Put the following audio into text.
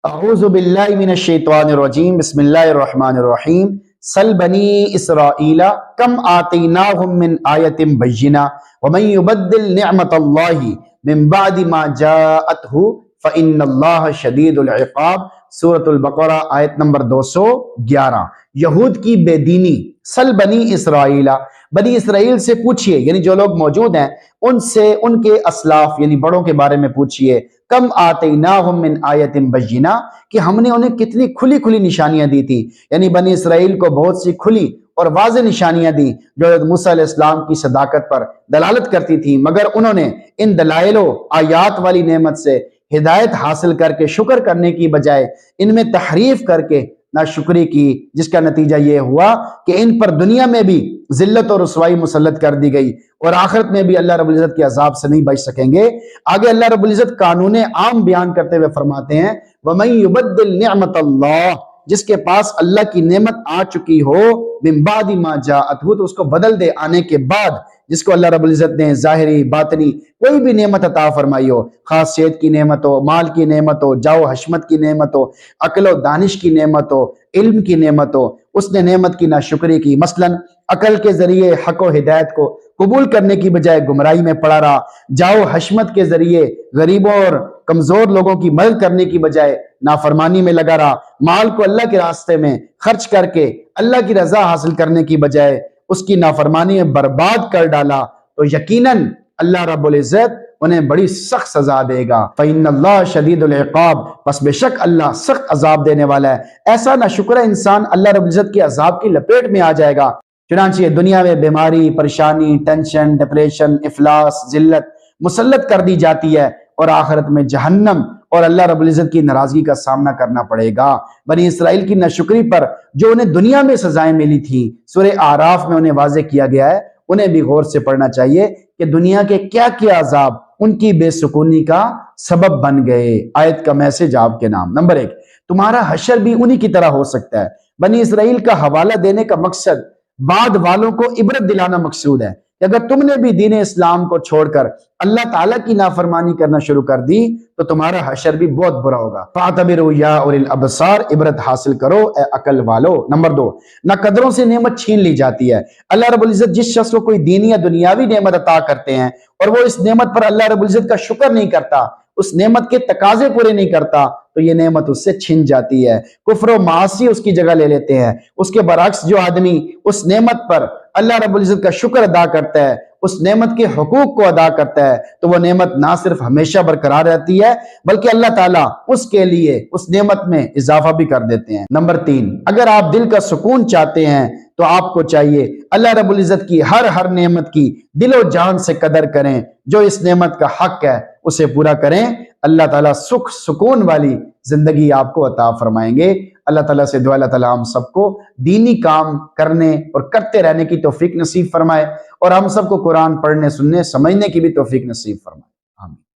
اعوذ باللہ من الشیطان الرجیم بسم اللہ الرحمن الرحیم سل بنی اسرائیل کم آتیناہم من آیت بینہ ومن یبدل نعمت اللہ من بعد ما جاءتہ فإن اللہ شدید العقاب۔ سورۃ البقرہ آیت نمبر 211۔ یہود کی بے دینی۔ سل بنی اسرائیل، بنی اسرائیل سے پوچھئے، یعنی جو لوگ موجود ہیں ان سے، ان کے اسلاف یعنی بڑوں کے بارے میں پوچھئے، کم آتیناہم من آیت بینہ، کہ ہم نے انہیں کتنی کھلی کھلی نشانیاں دی تھی، یعنی بنی اسرائیل کو بہت سی کھلی اور واضح نشانیاں دی جو موسیٰ علیہ السلام کی صداقت پر دلالت کرتی تھی، مگر انہوں نے ان دلائل و آیات والی نعمت سے ہدایت حاصل کر کے شکر کرنے کی بجائے ان میں تحریف کر کے ناشکری کی، جس کا نتیجہ یہ ہوا کہ ان پر دنیا میں بھی ذلت اور رسوائی مسلط کر دی گئی اور آخرت میں بھی اللہ رب العزت کے عذاب سے نہیں بچ سکیں گے۔ آگے اللہ رب العزت قانون عام بیان کرتے ہوئے فرماتے ہیں وَمَن يُبَدِّلْ نِعْمَةَ اللَّهِ، جس کے پاس اللہ کی نعمت آ چکی ہو، من بعد ما جاءتہ، تو اس کو بدل دے آنے کے بعد، جس کو اللہ رب العزت نے ظاہری باطنی کوئی بھی نعمت عطا فرمائی ہو، خاص صحت کی نعمت ہو، مال کی نعمت ہو، جاؤ حشمت کی نعمت ہو، عقل و دانش کی نعمت ہو، علم کی نعمت ہو، اس نے نعمت کی ناشکری کی، مثلا عقل کے ذریعے حق و ہدایت کو قبول کرنے کی بجائے گمراہی میں پڑا رہا، جاؤ حشمت کے ذریعے غریبوں اور کمزور لوگوں کی مدد کرنے کی بجائے نافرمانی میں لگا رہا، مال کو اللہ کے راستے میں خرچ کر کے اللہ کی رضا حاصل کرنے کی بجائے اس کی نافرمانی میں برباد کر ڈالا، تو یقیناً اللہ رب العزت انہیں بڑی سخت سزا دے گا۔ فَإِنَّ اللَّهَ شَدِيدُ الْعِقَابِ، پس بے شک اللہ سخت عذاب دینے والا ہے۔ ایسا ناشکرہ انسان اللہ رب العزت کے عذاب کی لپیٹ میں آ جائے گا، چنانچہ دنیا میں بیماری، پریشانی، ٹینشن، ڈپریشن، افلاس، ذلت مسلط کر دی جاتی ہے اور آخرت میں جہنم اور اللہ رب العزت کی ناراضگی کا سامنا کرنا پڑے گا۔ بنی اسرائیل کی ناشکری پر جو انہیں دنیا میں سزائیں ملی تھیں، سورہ اعراف میں انہیں واضح کیا گیا ہے، انہیں بھی غور سے پڑھنا چاہیے کہ دنیا کے کیا کیا عذاب ان کی بے سکونی کا سبب بن گئے۔ آیت کا میسج آپ کے نام۔ نمبر 1، تمہارا حشر بھی انہی کی طرح ہو سکتا ہے۔ بنی اسرائیل کا حوالہ دینے کا مقصد بعد والوں کو عبرت دلانا مقصود ہے کہ اگر تم نے بھی دین اسلام کو چھوڑ کر اللہ تعالیٰ کی نافرمانی کرنا شروع کر دی تو تمہارا حشر بھی بہت برا ہوگا۔ فَاعْتَبِرُوا يَا أُولِي الْأَبْصَارِ، عبرت حاصل کرو اے عقل والو۔ نمبر 2، نہ قدروں سے نعمت چھین لی جاتی ہے۔ اللہ رب العزت جس شخص کو کوئی دینی یا دنیاوی نعمت عطا کرتے ہیں اور وہ اس نعمت پر اللہ رب العزت کا شکر نہیں کرتا، اس نعمت کے تقاضے پورے نہیں کرتا، تو یہ نعمت اس سے چھن جاتی ہے، کفر و معاصی اس کی جگہ لے لیتے ہیں۔ اس کے برعکس جو آدمی اس نعمت پر اللہ رب العزت کا شکر ادا کرتا ہے، اس نعمت کے حقوق کو ادا کرتا ہے، تو وہ نعمت نہ صرف ہمیشہ برقرار رہتی ہے بلکہ اللہ تعالیٰ اس کے لیے اس نعمت میں اضافہ بھی کر دیتے ہیں۔ نمبر 3، اگر آپ دل کا سکون چاہتے ہیں تو آپ کو چاہیے اللہ رب العزت کی ہر نعمت کی دل و جان سے قدر کریں، جو اس نعمت کا حق ہے اسے پورا کریں۔ اللہ تعالیٰ سکھ سکون والی زندگی آپ کو عطا فرمائیں گے۔ اللہ تعالیٰ سے دعا اللہ تعالیٰ ہم سب کو دینی کام کرنے اور کرتے رہنے کی توفیق نصیب فرمائے اور ہم سب کو قرآن پڑھنے، سننے، سمجھنے کی بھی توفیق نصیب فرمائے۔